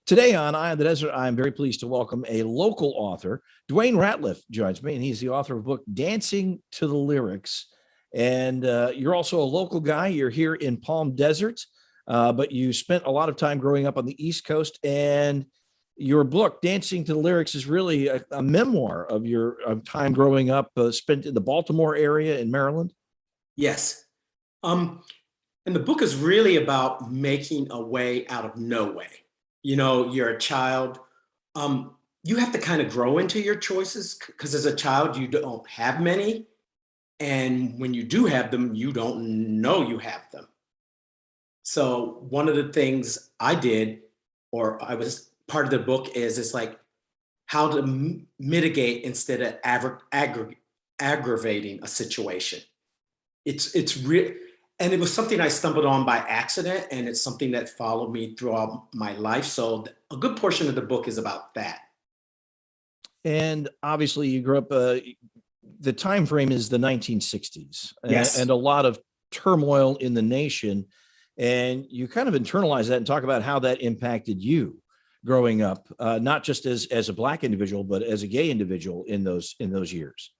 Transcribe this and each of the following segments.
Today on Eye of the Desert, I'm very pleased to welcome a local author. Dwayne Ratleff joins me, and he's the author of the book Dancing to the Lyrics. And you're also a local guy. You're here in Palm Desert, but you spent a lot of time growing up on the East Coast. And your book, Dancing to the Lyrics, is really a memoir of your time growing up, spent in the Baltimore area in Maryland. Yes. And the book is really about making a way out of no way. You know, you're a child. You have to kind of grow into your choices because as a child, you don't have many. And when you do have them, you don't know you have them. So one of the things I did, or I was part of the book, is it's like how to mitigate instead of aggravating a situation. It's real, and it was something I stumbled on by accident, and it's something that followed me throughout my life. So a good portion of the book is about that. And obviously, you grew up. The time frame is the 1960s, Yes. and a lot of turmoil in the nation. And you kind of internalize that and talk about how that impacted you growing up, not just as a Black individual, but as a gay individual in those years.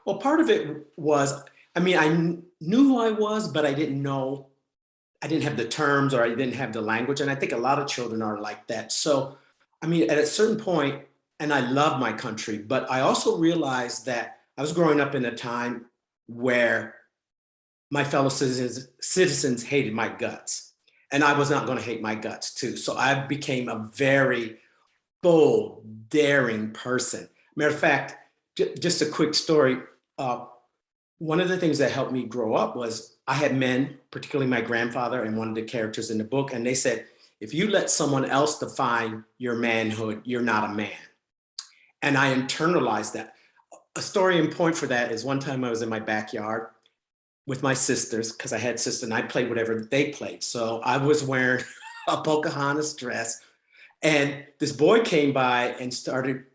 Well, part of it was, I mean, knew who I was, but I didn't know, I didn't have the terms or I didn't have the language. And I think a lot of children are like that. So, I mean, at a certain point, and I love my country, but I also realized that I was growing up in a time where my fellow citizens hated my guts. And I was not going to hate my guts too. So I became a very bold, daring person. Matter of fact, just a quick story. One of the things that helped me grow up was I had men, particularly my grandfather and one of the characters in the book, and they said, if you let someone else define your manhood, you're not a man. And I internalized that. A story in point for that is one time I was in my backyard with my sisters, because I had sisters and I played whatever they played. So I was wearing a Pocahontas dress, and this boy came by and started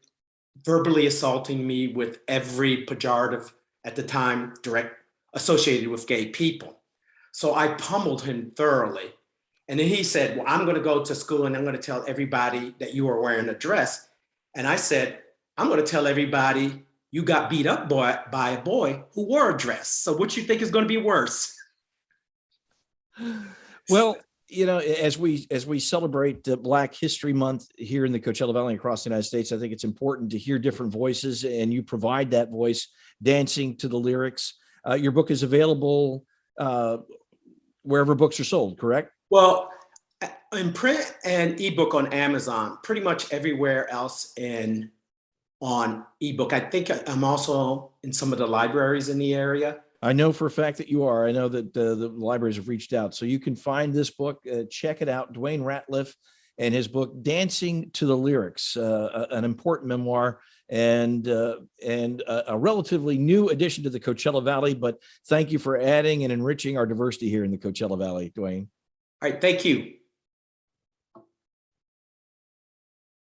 verbally assaulting me with every pejorative at the time direct associated with gay people. So I pummeled him thoroughly. And then he said, well, I'm going to go to school and I'm going to tell everybody that you are wearing a dress. And I said, I'm going to tell everybody you got beat up by a boy who wore a dress. So what you think is going to be worse? Well, you know, as we celebrate Black History Month here in the Coachella Valley and across the United States, I think it's important to hear different voices, and you provide that voice, Dancing to the Lyrics. Your book is available wherever books are sold, correct? Well, in print and ebook on Amazon, pretty much everywhere else on ebook. I think I'm also in some of the libraries in the area. I know for a fact that you are. I know that the libraries have reached out. So you can find this book, check it out, Dwayne Ratleff and his book, Dancing to the Lyrics, an important memoir and a relatively new addition to the Coachella Valley. But thank you for adding and enriching our diversity here in the Coachella Valley, Dwayne. All right, thank you.